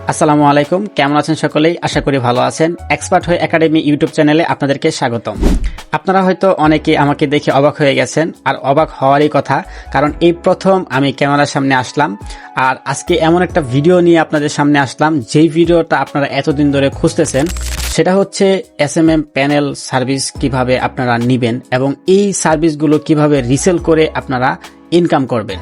আসসালামু আলাইকুম, কেমন আছেন সকলেই? আশা করি ভালো আছেন। এক্সপার্ট হয়ে একাডেমি ইউটিউব চ্যানেলে আপনাদেরকে স্বাগতম। আপনারা হয়তো অনেকে আমাকে দেখে অবাক হয়ে গেছেন, আর অবাক হওয়ারই কথা, কারণ এই প্রথম আমি ক্যামেরার সামনে আসলাম। আর আজকে এমন একটা ভিডিও নিয়ে আপনাদের সামনে আসলাম, যেই ভিডিওটা আপনারা এতদিন ধরে খুঁজতেছেন। সেটা হচ্ছে এসএমএম প্যানেল সার্ভিস কিভাবে আপনারা নিবেন এবং এই সার্ভিসগুলো কিভাবে রিসেল করে আপনারা ইনকাম করবেন।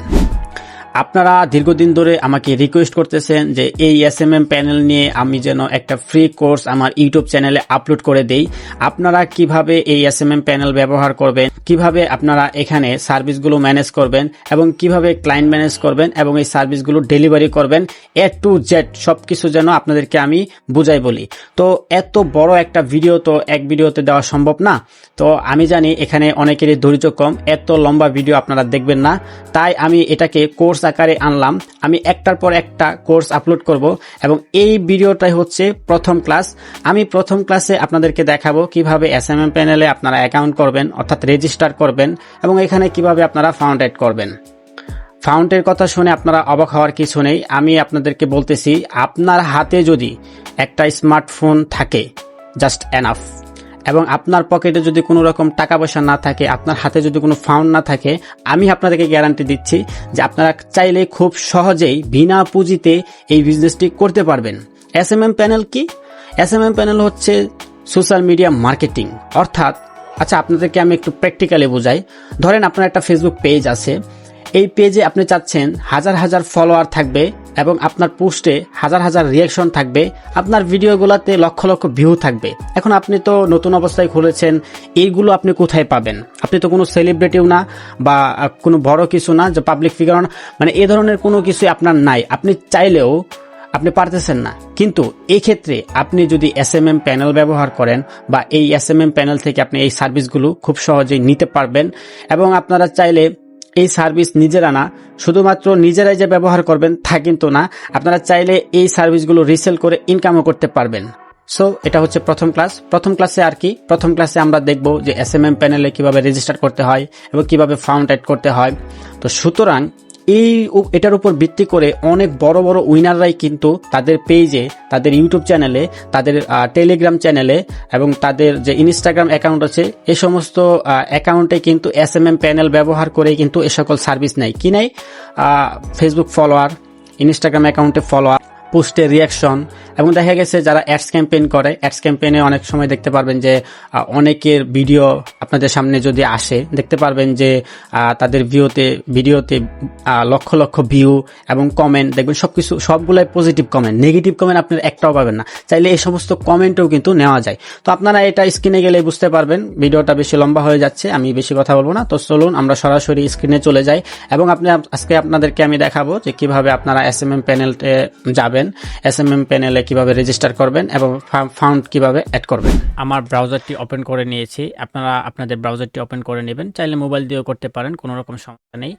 আপনারা দীর্ঘদিন ধরে আমাকে রিকোয়েস্ট করতেছেন যে এই এসএমএম প্যানেল নিয়ে আমি যেন একটা ফ্রি কোর্স আমার ইউটিউব চ্যানেলে আপলোড করে দেই। আপনারা কিভাবে এই এসএমএম প্যানেল ব্যবহার করবেন, কিভাবে আপনারা এখানে সার্ভিসগুলো ম্যানেজ করবেন এবং কিভাবে ক্লায়েন্ট ম্যানেজ করবেন এবং এই সার্ভিসগুলো ডেলিভারি করবেন, এ টু জেড সবকিছু যেন আপনাদেরকে আমি বুঝাই বলি। তো এত বড় একটা ভিডিও তো এক ভিডিওতে দেওয়া সম্ভব না। তো আমি জানি এখানে অনেকেরই ধৈর্য কম, এত লম্বা ভিডিও আপনারা দেখবেন না, তাই আমি এটাকে কোর্স আকারে আনলাম। আমি একটার পর একটা কোর্স আপলোড করব এবং এই ভিডিওটাই হচ্ছে প্রথম ক্লাস। আমি প্রথম ক্লাসে আপনাদেরকে দেখাবো কিভাবে এসএমএম প্যানেলে আপনারা অ্যাকাউন্ট করবেন, অর্থাৎ রেজিস্টার করবেন, এবং এখানে কিভাবে আপনারা ফাউন্ড এড করবেন। ফাউন্ডের কথা শুনে আপনারা অবাক হওয়ার কিছু নেই। আমি আপনাদেরকে বলতেছি, আপনার হাতে যদি একটা স্মার্টফোন থাকে, জাস্ট এনাফ, এবং আপনার পকেটে যদি কোনো রকম টাকা পয়সা না থাকে, আপনার হাতে যদি কোনো ফাউন্ড না থাকে, আমি আপনাদেরকে গ্যারান্টি দিচ্ছি যে আপনারা চাইলে খুব সহজেই বিনা পুঁজিতে এই বিজনেসটি করতে পারবেন। এসএমএম প্যানেল কি? এসএমএম প্যানেল হচ্ছে সোশ্যাল মিডিয়া মার্কেটিং। অর্থাৎ, আচ্ছা আপনাদেরকে আমি একটু প্র্যাকটিক্যালি বোঝাই। ধরেন আপনার একটা ফেসবুক পেজ আছে, এই পেজে আপনি চাচ্ছেন হাজার হাজার ফলোয়ার থাকবে এবং আপনার পোস্টে হাজার হাজার রিয়াকশন থাকবে, আপনার ভিডিওগুলোতে লক্ষ লক্ষ ভিউ থাকবে। এখন আপনি তো নতুন অবস্থায় খুলেছেন, এইগুলো আপনি কোথায় পাবেন? আপনি তো কোনো সেলিব্রিটিও না বা কোনো বড় কিছু না, যে পাবলিক ফিগার না, মানে এই ধরনের কোনো কিছু আপনার নাই। আপনি চাইলেও আপনি পারতেছেন না। কিন্তু এই ক্ষেত্রে আপনি যদি এসএমএম প্যানেল ব্যবহার করেন বা এই এসএমএম প্যানেল থেকে আপনি এই সার্ভিসগুলো খুব সহজেই নিতে পারবেন। এবং আপনারা চাইলে এই সার্ভিস নিজেরা না, শুধুমাত্র নিজেরাই যে ব্যবহার করবেন তা কিন্তু না, আপনারা চাইলে এই সার্ভিসগুলো রিসেল করে ইনকামও করতে পারবেন। সো এটা হচ্ছে প্রথম ক্লাস। প্রথম ক্লাসে আর কি, প্রথম ক্লাসে আমরা দেখব যে এসএমএম প্যানেলে কিভাবে রেজিস্টার করতে হয় এবং কিভাবে ফাউন্ড এড করতে হয়। তো সুতরাং এটার উপর ভিত্তি করে অনেক বড় বড় উইনাররাই কিন্তু তাদের পেজে, তাদের ইউটিউব চ্যানেলে, তাদের টেলিগ্রাম চ্যানেলে এবং তাদের যে ইনস্টাগ্রাম অ্যাকাউন্ট আছে, এই সমস্ত অ্যাকাউন্টে কিন্তু এসএমএম প্যানেল ব্যবহার করে কিন্তু এ সকল সার্ভিস নেয়। কি নেয়? ফেসবুক ফলোয়ার, ইনস্টাগ্রাম অ্যাকাউন্টে ফলোয়ার, পোস্টে রিয়াকশন, এবং দেখা গেছে যারা অ্যাডস ক্যাম্পেইন করে, অ্যাডস ক্যাম্পেইনে অনেক সময় দেখতে পারবেন যে অনেকের ভিডিও আপনাদের সামনে যদি আসে, দেখতে পারবেন যে তাদের ভিডিওতে লক্ষ লক্ষ ভিউ এবং কমেন্ট দেখবেন, সবগুলাই পজিটিভ কমেন্ট, নেগেটিভ কমেন্ট আপনার একটাও পাবেন না। চাইলে এই সমস্ত কমেন্টও কিন্তু নেওয়া যায়। তো আপনারা এটা স্ক্রিনে গেলে বুঝতে পারবেন। ভিডিওটা বেশি লম্বা হয়ে যাচ্ছে, আমি বেশি কথা বলবো না। তো চলুন আমরা সরাসরি স্ক্রিনে চলে যাই এবং আজকে আপনাদেরকে আমি দেখাবো যে কিভাবে আপনারা এসএমএম প্যানেলে যাবেন, এসএমএম প্যানেলে কিভাবে রেজিস্টার করবেন এবং ফাউন্ড কিভাবে অ্যাড করবেন। আমার ব্রাউজারটি ওপেন করে নিয়েছি, আপনারা আপনাদের ব্রাউজারটি ওপেন করে নেবেন। চাইলে মোবাইল দিয়েও করতে পারেন, কোনো রকম সমস্যা নেই।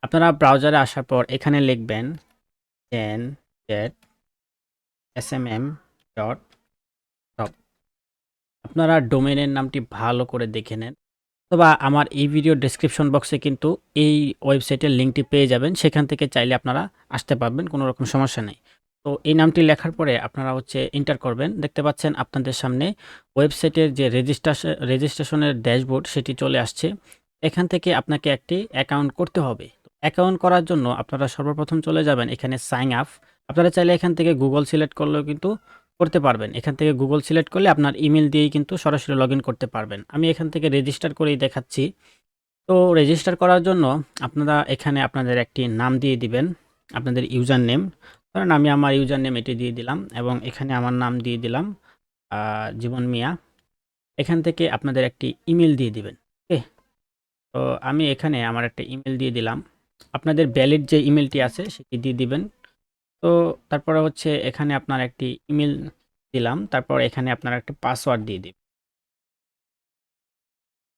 আপনারা ব্রাউজারে আসার পর এখানে লিখবেন smm.shop। আপনারা ডোমেনের নামটি ভালো করে দেখে নেন, অথবা আমার এই ভিডিও ডেসক্রিপশন বক্সে কিন্তু এই ওয়েবসাইটের লিঙ্কটি পেয়ে যাবেন, সেখান থেকে চাইলে আপনারা আসতে পারবেন, কোনো রকম সমস্যা নেই। তো এই নামটি লেখার পরে আপনারা এন্টার করবেন। দেখতে পাচ্ছেন আপনাদের সামনে ওয়েবসাইটের যে রেজিস্ট্রেশনের ড্যাশবোর্ড সেটি চলে আসছে। এখান থেকে আপনাকে একটি অ্যাকাউন্ট করতে হবে। অ্যাকাউন্ট করার জন্য আপনারা সর্বপ্রথম চলে যাবেন এখানে সাইন আপ। আপনারা চাইলে এখান থেকে গুগল সিলেক্ট করলেও কিন্তু করতে পারবেন। এখান থেকে গুগল সিলেক্ট করলে আপনার ইমেল দিয়েই কিন্তু সরাসরি লগ ইন করতে পারবেন। আমি এখান থেকে রেজিস্টার করেই দেখাচ্ছি। তো রেজিস্টার করার জন্য আপনারা এখানে আপনাদের একটি নাম দিয়ে দিবেন, আপনাদের ইউজার নেম। কারণ আমি আমার ইউজার নেম এটি দিয়ে দিলাম এবং এখানে আমার নাম দিয়ে দিলাম জীবন মিয়া। এখান থেকে আপনাদের একটি ইমেল দিয়ে দিবেন। ওকে, তো আমি এখানে আমার একটা ইমেল দিয়ে দিলাম। আপনাদের ভ্যালিড যে ইমেলটি আছে সেটি দিয়ে দিবেন। তো তারপরে এখানে আপনার একটি ইমেল দিলাম, তারপর এখানে আপনার একটা পাসওয়ার্ড দিয়ে দিবেন।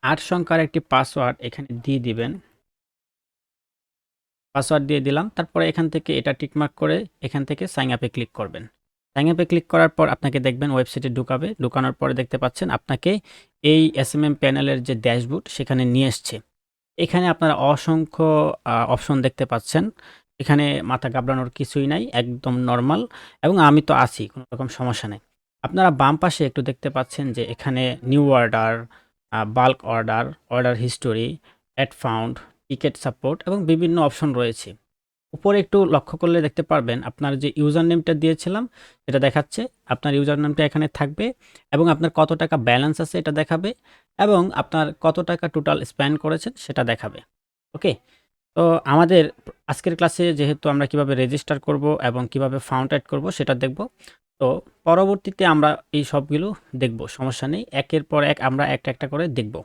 8 সংখ্যার একটি পাসওয়ার্ড এখানে দিয়ে দিবেন। পাসওয়ার্ড দিয়ে দিলাম। তারপরে এখান থেকে এটা টিকমার্ক করে এখান থেকে সাইন আপে ক্লিক করবেন। সাইন আপে ক্লিক করার পর আপনাকে দেখবেন ওয়েবসাইটে ঢুকাবে। ঢুকানোর পরে দেখতে পাচ্ছেন আপনাকে এই এসএমএম প্যানেলের যে ড্যাশবোর্ড সেখানে নিয়ে এসছে। এখানে আপনারা অসংখ্য অপশন দেখতে পাচ্ছেন। এখানে মাথা ঘাবড়ানোর কিছুই নাই, একদম নর্মাল এবং আমি তো আছি, কোনো রকম সমস্যা নেই। আপনারা বাম পাশে একটু দেখতে পাচ্ছেন যে এখানে new order, bulk order, order history, add fund, ticket support এবং বিভিন্ন অপশন রয়েছে। উপরে একটু লক্ষ্য করলে দেখতে পারবেন আপনার যে ইউজার নেমটা দিয়েছিলাম এটা দেখাচ্ছে, আপনার ইউজার নেমটা এখানে থাকবে এবং আপনার কত টাকা ব্যালেন্স আছে এটা দেখাবে এবং আপনার কত টাকা টোটাল স্পেন্ড করেছেন সেটা দেখাবে। ওকে, তো আমাদের আজকের ক্লাসে যেহেতু আমরা কিভাবে রেজিস্টার করব এবং কিভাবে ফাউন্ড অ্যাড করব সেটা দেখব। তো পরবর্তীতে আমরা এই সবগুলো দেখব, সমস্যা নেই, একের পর এক আমরা একটা একটা করে দেখব।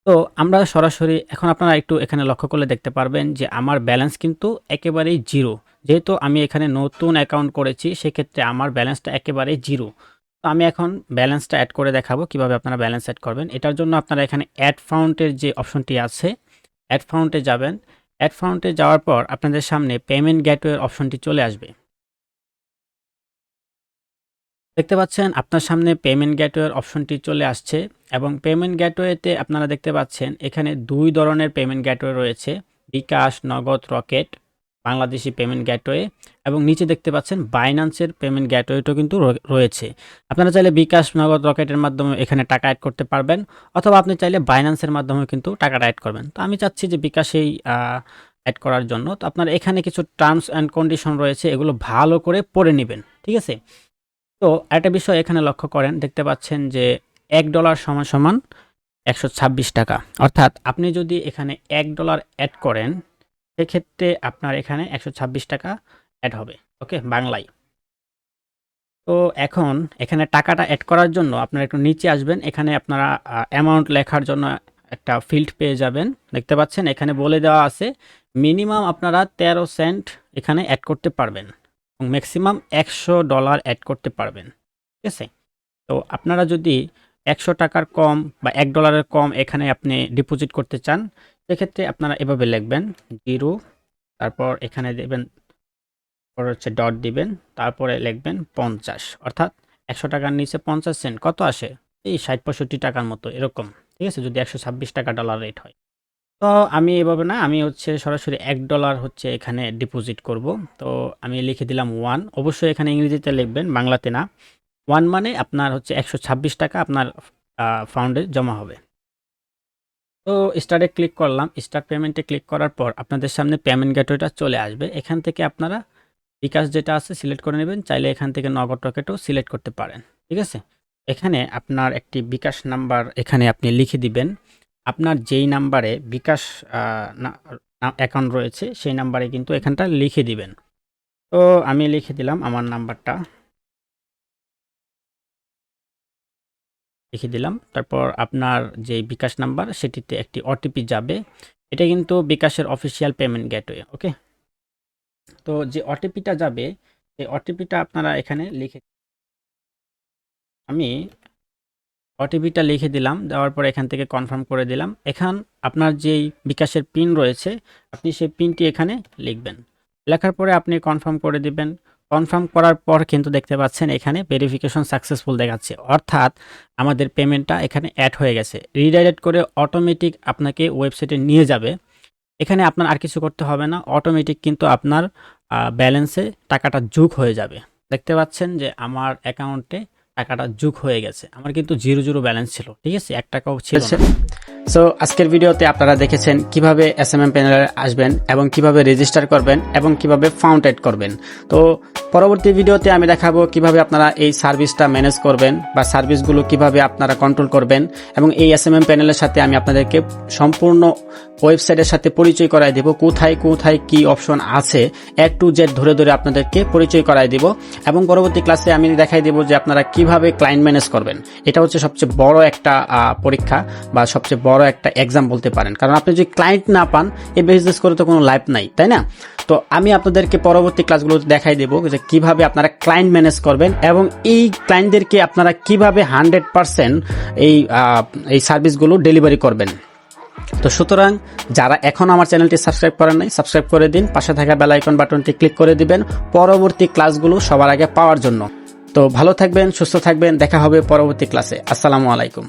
তো আমরা সরাসরি এখন আপনারা একটু এখানে লক্ষ্য করলে দেখতে পারবেন যে আমার ব্যালেন্স কিন্তু একেবারেই জিরো। যেহেতু আমি এখানে নতুন অ্যাকাউন্ট করেছি সেক্ষেত্রে আমার ব্যালেন্সটা একেবারেই জিরো। তো আমি এখন ব্যালেন্সটা অ্যাড করে দেখাবো কিভাবে আপনারা ব্যালেন্স অ্যাড করবেন। এটার জন্য আপনারা এখানে অ্যাড ফাউন্ডের যে অপশনটি আছে, অ্যাড ফাউন্ডে যাবেন। অ্যাড ফাউন্ডে যাওয়ার পর আপনাদের সামনে পেমেন্ট গেটওয়ের অপশনটি চলে আসবে। দেখতে পাচ্ছেন আপনার সামনে পেমেন্ট গেটওয়ের অপশনটি চলে আসছে এবং পেমেন্ট গেটওয়েতে আপনারা দেখতে পাচ্ছেন এখানে 2 ধরনের পেমেন্ট গেটওয়ে রয়েছে, বিকাশ, নগদ, রকেট, বাংলাদেশি পেমেন্ট গেটওয়ে এবং নিচে দেখতে পাচ্ছেন বাইন্যান্সের পেমেন্ট গেটওয়েটাও কিন্তু রয়েছে। আপনারা চাইলে বিকাশ, নগদ, রকেটের মাধ্যমে এখানে টাকা অ্যাড করতে পারবেন অথবা আপনি চাইলে বাইন্যান্সের মাধ্যমে কিন্তু টাকাটা অ্যাড করবেন। তো আমি চাচ্ছি যে বিকাশেই অ্যাড করার জন্য। তো আপনার এখানে কিছু টার্মস অ্যান্ড কন্ডিশন রয়েছে, এগুলো ভালো করে পড়ে নেবেন, ঠিক আছে? তো একটা বিষয় এখানে লক্ষ্য করেন, দেখতে পাচ্ছেন যে $1 সমান সমান 126 টাকা। অর্থাৎ আপনি যদি এখানে $1 অ্যাড করেন সেক্ষেত্রে আপনার এখানে 126 টাকা অ্যাড হবে। ওকে, বাংলায়। তো এখন এখানে টাকাটা অ্যাড করার জন্য আপনারা একটু নিচে আসবেন, এখানে আপনারা অ্যামাউন্ট লেখার জন্য একটা ফিল্ড পেয়ে যাবেন। দেখতে পাচ্ছেন এখানে বলে দেওয়া আছে মিনিমাম আপনারা 13 সেন্ট এখানে অ্যাড করতে পারবেন এবং ম্যাক্সিমাম $100 অ্যাড করতে পারবেন, ঠিক আছে? তো আপনারা যদি 100 টাকার কম বা $1 কম এখানে আপনি ডিপোজিট করতে চান সেক্ষেত্রে আপনারা এভাবে লিখবেন 0, তারপর এখানে দেবেন, পরে হচ্ছে ডট দিবেন, তারপরে লিখবেন 50, অর্থাৎ 100 টাকার নিচে 50 সেন্ট কত আসে, এই 60-65 টাকার মতো এরকম, ঠিক আছে? যদি 126 টাকা ডলার রেট হয়। তো আমি এভাবে না, আমি হচ্ছে সরাসরি $1 হচ্ছে এখানে ডিপোজিট করব। তো আমি লিখে দিলাম 1, অবশ্যই এখানে ইংরেজিতে লিখবেন, বাংলাতে না। 1 মানে আপনার হচ্ছে 126 টাকা আপনার ফান্ডে জমা হবে। তো স্টার্টে ক্লিক করলাম, স্টার্ট পেমেন্টে ক্লিক করার পর আপনাদের সামনে পেমেন্ট গেটওয়েটা চলে আসবে। এখান থেকে আপনারা বিকাশ যেটা আছে সিলেক্ট করে নেবেন, চাইলে এখান থেকে নগদ, রকেটও সিলেক্ট করতে পারেন, ঠিক আছে? এখানে আপনার একটি বিকাশ নাম্বার এখানে আপনি লিখে দিবেন, আপনার যেই নাম্বারে বিকাশ অ্যাকাউন্ট রয়েছে সেই নাম্বারে কিন্তু এখানটা লিখে দিবেন। তো আমি লিখে দিলাম আমার নাম্বারটা, লিখে দিলাম। তারপর আপনার যে বিকাশ নাম্বার সেটিতে একটি ওটিপি যাবে, এটা কিন্তু বিকাশের অফিসিয়াল পেমেন্ট গেটওয়ে। ওকে, তো যে ওটিপিটা যাবে এই ওটিপিটা আপনারা এখানে লিখে, আমি ওটিপিটা লিখে দিলাম, দেওয়ার পর এখান থেকে কনফার্ম করে দিলাম। এখন আপনার যেই বিকাশের পিন রয়েছে আপনি সেই পিনটি এখানে লিখবেন, লেখার পরে আপনি কনফার্ম করে দিবেন। কনফার্ম করার পর কিন্তু দেখতে পাচ্ছেন এখানে ভেরিফিকেশন সাকসেসফুল দেখাচ্ছে, অর্থাৎ আমাদের পেমেন্টটা এখানে অ্যাড হয়ে গেছে। রিডাইরেক্ট করে অটোমেটিক আপনাকে ওয়েবসাইটে নিয়ে যাবে, এখানে আপনার আর কিছু করতে হবে না, অটোমেটিক কিন্তু আপনার ব্যালেন্সে টাকাটা যোগ হয়ে যাবে। দেখতে পাচ্ছেন যে আমার অ্যাকাউন্টে টাকাটা যোগ হয়ে গেছে, আমার কিন্তু 0 ব্যালেন্স ছিল, ঠিক আছে, 1 টাকাও ছিল না। সো আজকের ভিডিওতে আপনারা দেখেছেন কিভাবে এসএমএম প্যানেলে আসবেন এবং কিভাবে রেজিস্টার করবেন এবং কিভাবে ফাউন্ড অ্যাড করবেন। তো পরবর্তী ভিডিওতে আমি দেখাবো কিভাবে আপনারা এই সার্ভিসটা ম্যানেজ করবেন বা সার্ভিসগুলো কিভাবে আপনারা কন্ট্রোল করবেন এবং এই এসএমএম প্যানেলের সাথে আমি আপনাদেরকে সম্পূর্ণ ওয়েবসাইটের সাথে পরিচয় করায় দিব, কোথায় কোথায় কি অপশন আছে A to Z ধরে ধরে আপনাদেরকে পরিচয় করায় দিব এবং পরবর্তী ক্লাসে আমি দেখাই দেব যে আপনারা কিভাবে ক্লায়েন্ট ম্যানেজ করবেন। এটা হচ্ছে সবচেয়ে বড় একটা পরীক্ষা বা সবচেয়ে বড় একটা এক্সাম বলতে পারেন, কারণ আপনি যদি ক্লায়েন্ট না পান এই বিজনেস করে তো কোনো লাইফ নাই, তাই না? তো আমি আপনাদেরকে পরবর্তী ক্লাসগুলোতে দেখাই দেব যে কিভাবে আপনারা ক্লায়েন্ট ম্যানেজ করবেন এবং এই ক্লায়েন্টদেরকে আপনারা কিভাবে 100% এই সার্ভিসগুলো ডেলিভারি করবেন। তো সুতরাং যারা এখন আমার চ্যানেলটি সাবস্ক্রাইব করেন নাই সাবস্ক্রাইব করে দিন, পাশে থাকা বেল আইকন বাটনটি ক্লিক করে দিবেন পরবর্তী ক্লাসগুলো সবার আগে পাওয়ার জন্য। তো ভালো থাকবেন, সুস্থ থাকবেন, দেখা হবে পরবর্তী ক্লাসে। আসসালামু আলাইকুম।